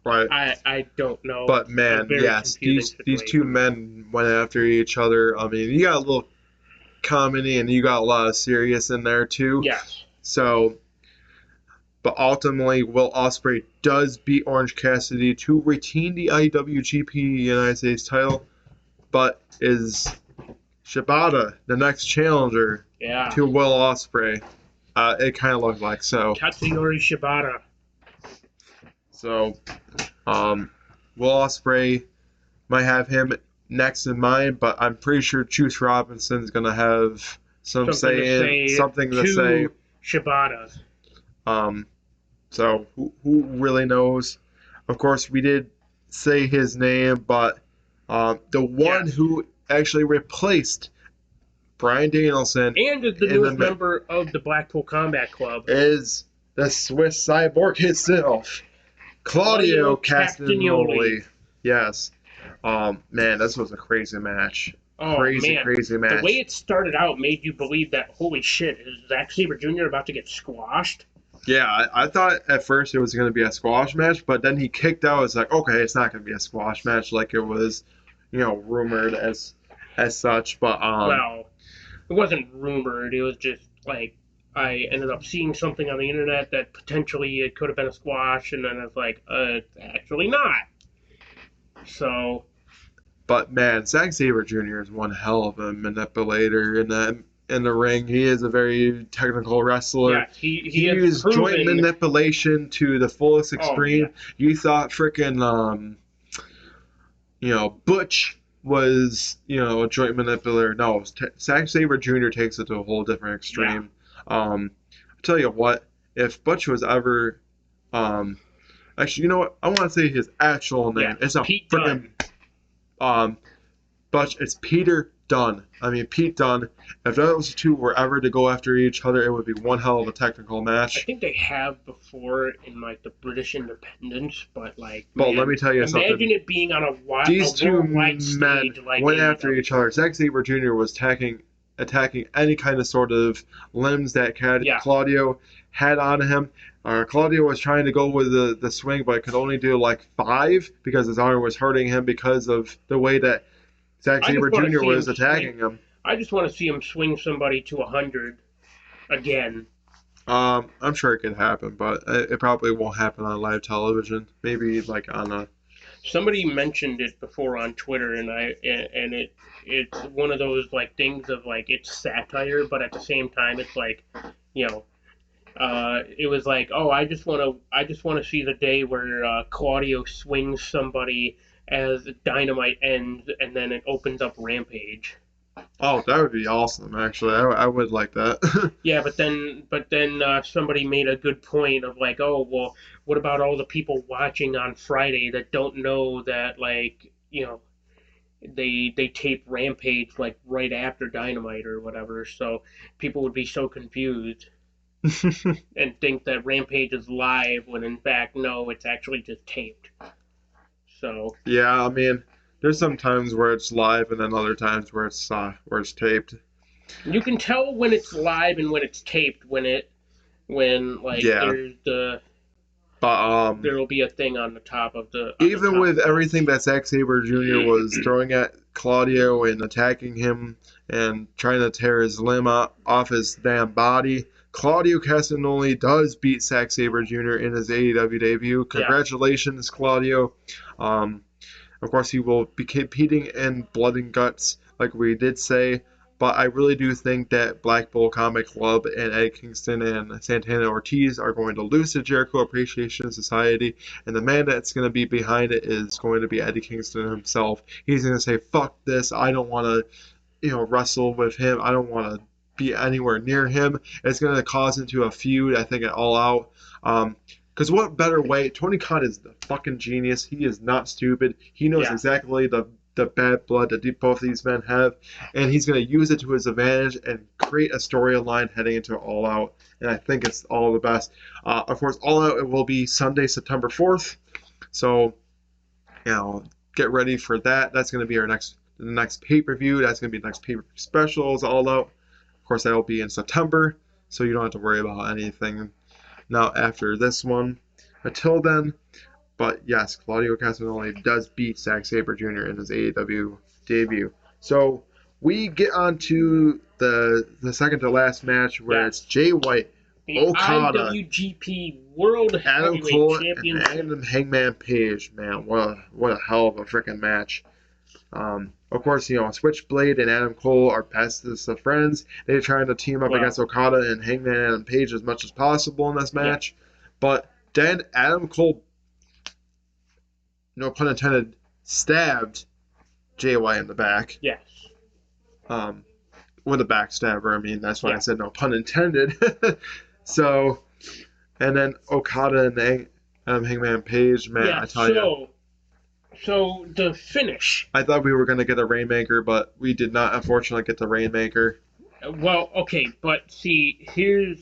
A: Right.
B: I don't know.
A: But man, yes, these two men went after each other. I mean, you got a little comedy and you got a lot of serious in there too.
B: Yes.
A: So, but ultimately, Will Ospreay does beat Orange Cassidy to retain the IWGP United States title, but is Shibata the next challenger to Will Ospreay? It kind of looked like so.
B: Katsuyori Shibata.
A: So, Will Ospreay might have him next in mind, but I'm pretty sure Juice Robinson's gonna have something to say.
B: Shibata.
A: So who really knows? Of course, we did say his name, but the one who actually replaced Bryan Danielson
B: and is the newest member of the Blackpool Combat Club is
A: the Swiss cyborg himself, Claudio Castagnoli. Yes. Man, this was a crazy match.
B: Oh,
A: crazy match.
B: The way it started out made you believe that, holy shit, is Zack Sabre Jr. about to get squashed?
A: Yeah, I thought at first it was going to be a squash match, but then he kicked out. It's like, okay, it's not going to be a squash match like it was, rumored as such. But
B: well, it wasn't rumored. It was just like I ended up seeing something on the internet that potentially it could have been a squash, and then it's like, it's actually not. So.
A: But man, Zack Sabre Jr. is one hell of a manipulator in the ring. He is a very technical wrestler.
B: Yeah, he
A: used joint manipulation to the fullest extreme.
B: Oh, yeah.
A: You thought freaking Butch was a joint manipulator. No, Zack Sabre Jr. takes it to a whole different extreme. Yeah. I tell you what, if Butch was ever actually, you know what? I want to say his actual name.
B: Yeah,
A: it's a freaking Butch. It's Peter Dunne. I mean, Pete Dunne. If those two were ever to go after each other, it would be one hell of a technical match.
B: I think they have before in like the British Independence, but like.
A: But let me tell you something.
B: Imagine it being on
A: These two men
B: stage, like
A: went after each other. Zack Sabre Jr. was attacking any kind of sort of limbs that Claudio had on him. Claudio was trying to go with the swing, but could only do like 5 because his arm was hurting him because of the way that Zack Sabre Jr. was attacking him.
B: I just want to see him swing somebody to 100 again.
A: I'm sure it could happen, but it probably won't happen on live television. Maybe like on a.
B: Somebody mentioned it before on Twitter, and it's one of those like things of like it's satire, but at the same time it's like, it was like, oh, I just want to see the day where Claudio swings somebody as Dynamite ends, and then it opens up Rampage.
A: Oh, that would be awesome! Actually, I would like that.
B: Yeah, but then somebody made a good point of like, oh, well, what about all the people watching on Friday that don't know that like they tape Rampage like right after Dynamite or whatever, so people would be so confused. And think that Rampage is live when in fact no, it's actually just taped. So
A: yeah, I mean, there's some times where it's live and then other times where it's taped.
B: You can tell when it's live and when it's taped there's the. But there will be a thing on the top of the.
A: Even with everything that Zack Sabre Jr. was throwing at Claudio and attacking him and trying to tear his limb off his damn body, Claudio Castagnoli does beat Zack Sabre Jr. in his AEW debut. Congratulations, Claudio. Of course, he will be competing in Blood and Guts, like we did say. But I really do think that Blackpool Comic Club and Eddie Kingston and Santana Ortiz are going to lose to Jericho Appreciation Society. And the man that's going to be behind it is going to be Eddie Kingston himself. He's going to say, fuck this. I don't want to, wrestle with him. I don't want to be anywhere near him. It's going to cause into a feud, I think, at All Out. Because what better way? Tony Khan is the fucking genius. He is not stupid. He knows exactly the bad blood that both of these men have, and he's going to use it to his advantage and create a storyline heading into All Out. And I think it's all the best. Of course, All Out, it will be Sunday, September 4th. So, get ready for that. That's going to be the next pay-per-view. That's going to be the next pay-per-view specials, All Out. Of course, that will be in September, so you don't have to worry about anything now after this one. Until then, but yes, Claudio Castagnoli does beat Zack Sabre Jr. in his AEW debut. So we get on to the second to last match where it's Jay White,
B: the
A: Okada,
B: IWGP World
A: Adam
B: Heavyweight
A: Cole,
B: Champion,
A: and Adam Hangman Page. Man, what a hell of a freaking match. Of course, Switchblade and Adam Cole are bestest of friends. They're trying to team up against Okada and Hangman and Adam Page as much as possible in this match. But then Adam Cole, no pun intended, stabbed Jay White in the back.
B: Yes.
A: With a backstabber. I mean, that's why I said no pun intended. So, and then Okada and Hangman Page, man, I tell you.
B: So the finish.
A: I thought we were going to get a Rainmaker, but we did not, unfortunately, get the Rainmaker.
B: Well, okay, but see, Jay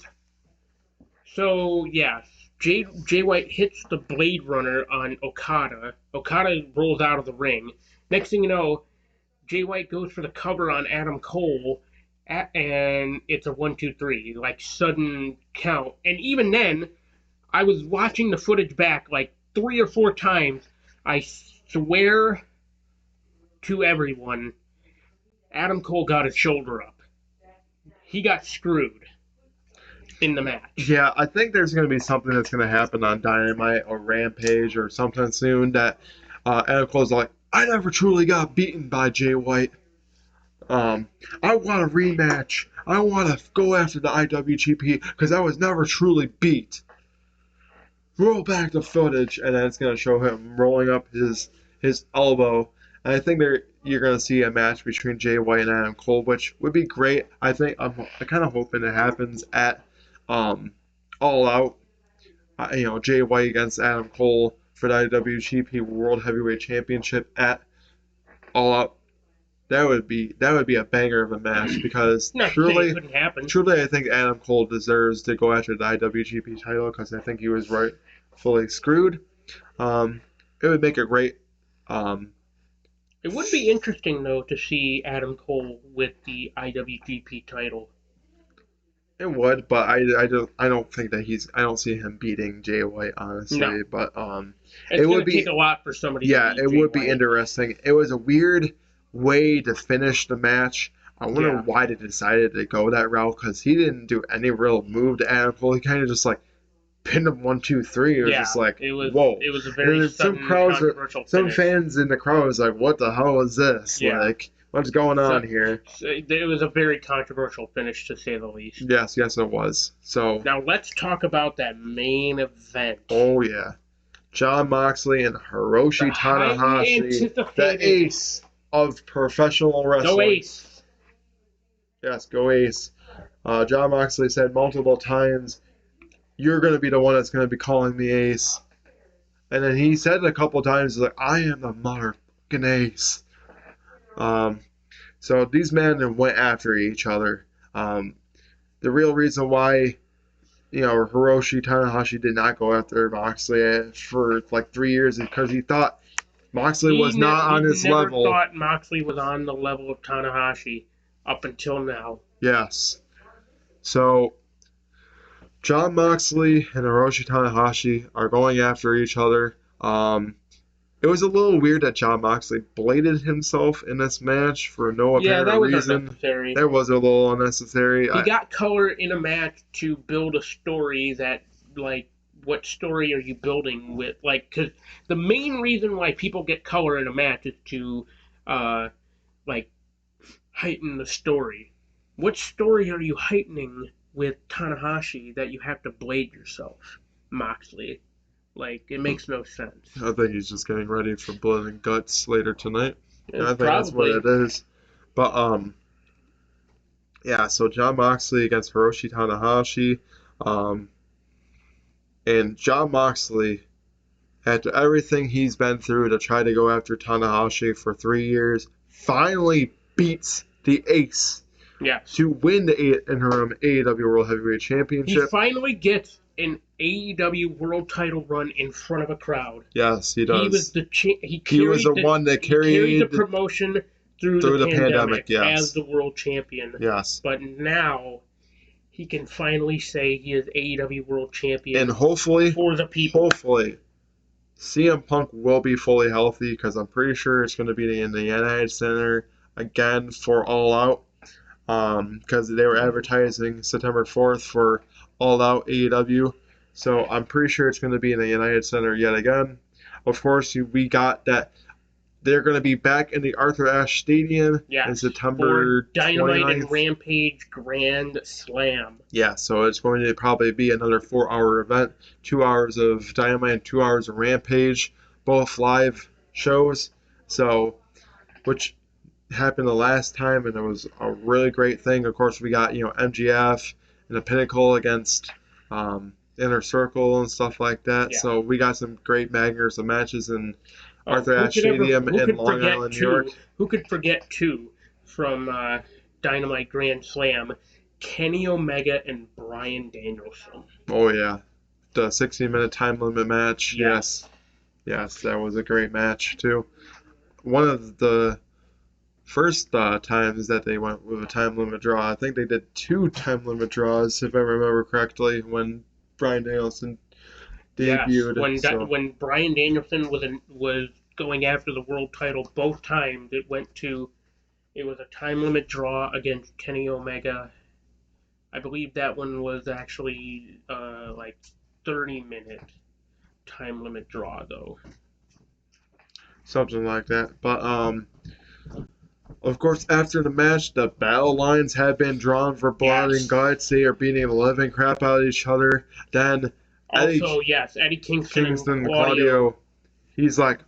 B: White hits the Blade Runner on Okada. Okada rolls out of the ring. Next thing you know, Jay White goes for the cover on Adam Cole, and it's a 1, 2, 3, like sudden count. And even then, I was watching the footage back like 3 or 4 times. I swear to everyone, Adam Cole got his shoulder up. He got screwed in the match.
A: Yeah, I think there's going to be something that's going to happen on Dynamite or Rampage or sometime soon that Adam Cole's like, I never truly got beaten by Jay White. I want a rematch. I want to go after the IWGP because I was never truly beat. Roll back the footage, and then it's going to show him rolling up his elbow. And I think you're going to see a match between Jay White and Adam Cole, which would be great. I'm kind of hoping it happens at All Out. Jay White against Adam Cole for the IWGP World Heavyweight Championship at All Out. That would be a banger of a match because truly, I think Adam Cole deserves to go after the IWGP title because I think he was rightfully screwed. It would make a great.
B: It would be interesting though to see Adam Cole with the IWGP title.
A: It would, but I don't think that I don't see him beating Jay White honestly. No. But
B: it would take a lot for somebody.
A: Yeah,
B: to beat
A: it
B: Jay
A: would
B: White.
A: Be interesting. It was a weird way to finish the match. I wonder why they decided to go that route because he didn't do any real move to Adam Cole. He kind of just like pinned him 1, 2, 3. It was just like whoa.
B: It was a very sudden, controversial
A: some fans in the crowd was like, "What the hell is this? Yeah. Like, what's going on here?"
B: It was a very controversial finish to say the least.
A: Yes, it was. So
B: now let's talk about that main event.
A: Oh yeah, Jon Moxley and Hiroshi Tanahashi, the ace of professional wrestling.
B: Go Ace.
A: Yes, go Ace. Jon Moxley said multiple times, you're going to be the one that's going to be calling me Ace. And then he said it a couple times, like, I am the motherfucking Ace. So these men went after each other. The real reason why, Hiroshi Tanahashi did not go after Moxley for like 3 years is because he thought Moxley was not on his level.
B: He never thought Moxley was on the level of Tanahashi up until now.
A: Yes. So, Jon Moxley and Hiroshi Tanahashi are going after each other. It was a little weird that Jon Moxley bladed himself in this match for no apparent reason.
B: Unnecessary.
A: That was a little unnecessary.
B: He got color in a match to build a story that, like, what story are you building with? Like, because the main reason why people get color in a match is to, heighten the story. What story are you heightening with Tanahashi that you have to blade yourself, Moxley? Like, it makes no sense.
A: I think he's just getting ready for Blood and Guts later tonight. I think that's what it is. But, Yeah, so Jon Moxley against Hiroshi Tanahashi. Um, and Jon Moxley, after everything he's been through to try to go after Tanahashi for 3 years, finally beats the ace
B: Yes.
A: to win the interim AEW World Heavyweight
B: He
A: Championship.
B: finally gets an AEW world title run in front of a crowd.
A: Yes, he
B: He
A: does.
B: was the
A: one that
B: he carried
A: carried
B: the promotion through
A: through
B: the
A: the
B: pandemic,
A: pandemic, yes.
B: as the world champion.
A: Yes.
B: But now he can finally say he is AEW world champion.
A: And hopefully,
B: for the people.
A: CM Punk will be fully healthy, because I'm pretty sure it's going to be in the United Center again for All Out. Because they were advertising September 4th for All Out AEW. So I'm pretty sure it's going to be in the United Center yet again. Of course, we got that they're going to be back in the Arthur Ashe Stadium in September
B: for Dynamite
A: 29th.
B: and Rampage Grand Slam.
A: Yeah, so it's going to probably be another 4-hour event. 2 hours of Dynamite and 2 hours of Rampage, both live shows. So, which happened the last time, and it was a really great thing. Of course, we got MGF and the Pinnacle against Inner Circle and stuff like that.
B: Yeah.
A: So we got some great bangers of matches in Arthur Ashe Stadium in Long Island, New York.
B: Who could forget too from Dynamite Grand Slam? Kenny Omega and Bryan Danielson.
A: Oh yeah, the 60-minute time limit match. Yes, that was a great match too. One of the first times that they went with a time limit draw. I think they did 2 time limit draws, if I remember correctly, when Bryan Danielson debuted.
B: Yes, when Bryan Danielson was going after the world title both times, it was a time limit draw against Kenny Omega. I believe that one was actually like 30-minute time limit draw though.
A: Something like that, but of course, after the match, the battle lines have been drawn for blood and guts. They are beating the living crap out of each other. Then
B: Eddie Kingston and Claudio.
A: He's like,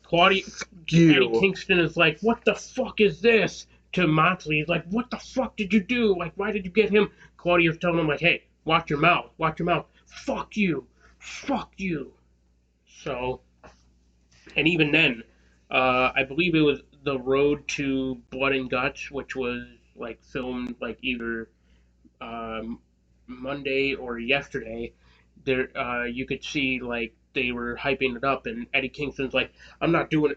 A: you.
B: Eddie Kingston is like, what the fuck is this? To Moxley, he's like, what the fuck did you do? Like, why did you get him? Claudio's telling him, like, hey, watch your mouth. Fuck you. So, and even then, I believe it was the Road to Blood and Guts, which was like filmed like either Monday or yesterday. There, you could see like they were hyping it up, and Eddie Kingston's like, I'm not doing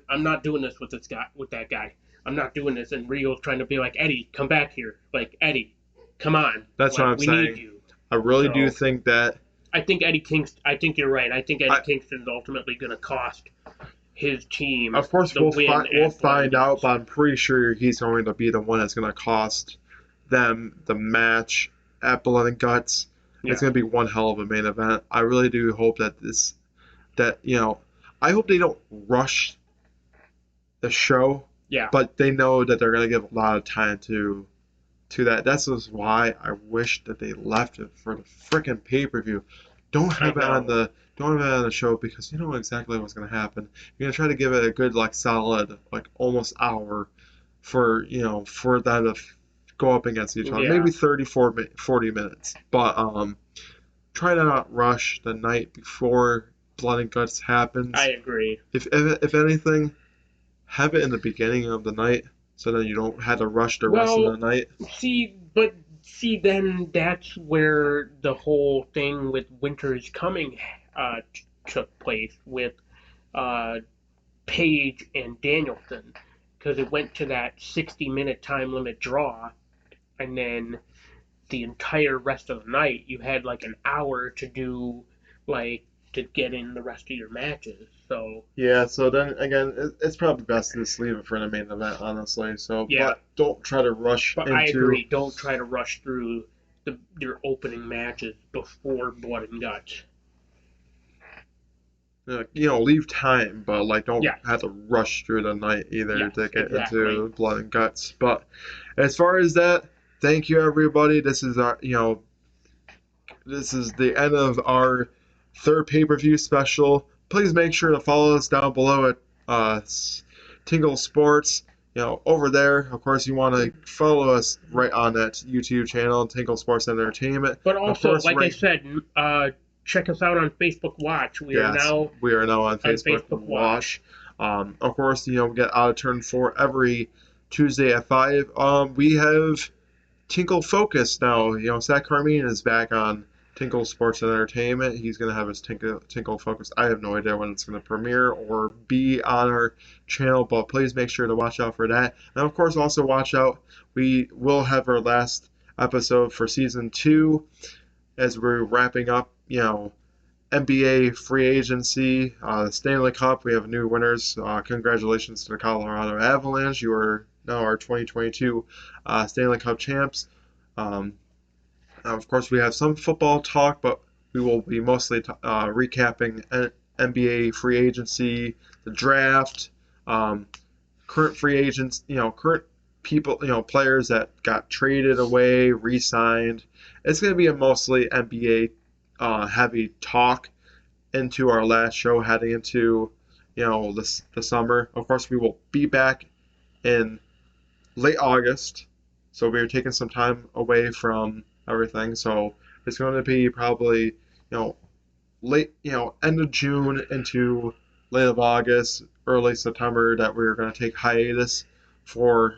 B: this with that guy. I'm not doing this. And Rio's trying to be like, Eddie, come back here. Like, Eddie, come on.
A: That's what I'm saying. We need you. I really do think that.
B: I think you're right. I think Eddie Kingston's ultimately going to cost his team.
A: Of course, we'll find out, but I'm pretty sure he's going to be the one that's going to cost them the match at Blood and Guts. Yeah. It's going to be one hell of a main event. I really do hope that I hope they don't rush the show.
B: Yeah.
A: But they know that they're going to give a lot of time to that. That's just why I wish that they left it for the freaking pay-per-view. Don't have it on the show, because you know exactly what's going to happen. You're going to try to give it a good solid almost hour for them to go up against each other. Yeah. Maybe 40 minutes. But try to not rush the night before Blood and Guts happens.
B: I agree.
A: If anything, have it in the beginning of the night, so that you don't have to rush the rest of the night.
B: See, then that's where the whole thing with Winter is Coming took place with Page and Danielson, because it went to that 60-minute time limit draw, and then the entire rest of the night you had an hour to do to get in the rest of your matches. So yeah, so then again, it's probably best to just leave it for the main event, honestly. So yeah, but don't try to rush. But I agree. Don't try to rush through your opening matches before Blood and Guts.
A: Leave time, but don't have to rush through the night either to get into Blood and Guts. But as far as that, thank you everybody. This is our this is the end of our third pay-per-view special. Please make sure to follow us down below at Tinkle Sports. over there. Of course, you want to follow us right on that YouTube channel, Tinkle Sports and Entertainment.
B: But
A: Of
B: also,
A: course,
B: like I said, check us out on Facebook Watch. We are
A: yes,
B: now
A: we are now on Facebook
B: Facebook
A: Watch. Of course, we get Out of Turn 4 every Tuesday at 5. We have Tinkle Focus now. Zach Carmine is back on Tinkle Sports and Entertainment. He's going to have his Tinkle Focus. I have no idea when it's going to premiere or be on our channel, but please make sure to watch out for that. And of course, also watch out. We will have our last episode for season 2 as we're wrapping up, NBA free agency, the Stanley Cup. We have new winners. Congratulations to the Colorado Avalanche. You are now our 2022 Stanley Cup champs. Of course, we have some football talk, but we will be mostly recapping NBA free agency, the draft, current free agents, current people, players that got traded away, re-signed. It's going to be a mostly NBA heavy talk into our last show heading into, the summer. Of course, we will be back in late August, so we're taking some time away from everything. So it's going to be probably, late, end of June into late of August, early September that we're going to take hiatus for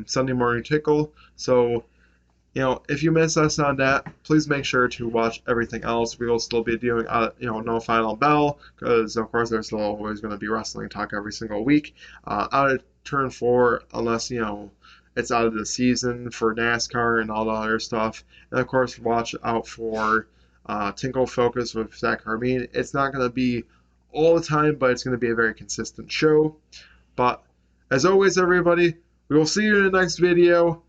A: Sunday Morning Tickle. So, if you miss us on that, please make sure to watch everything else. We will still be doing, no Final Bell, because of course there's still always going to be wrestling talk every single week. Out of Turn 4, unless, it's out of the season for NASCAR and all the other stuff. And of course, watch out for Tinkle Focus with Zach Carmine. It's not going to be all the time, but it's going to be a very consistent show. But as always, everybody, we will see you in the next video.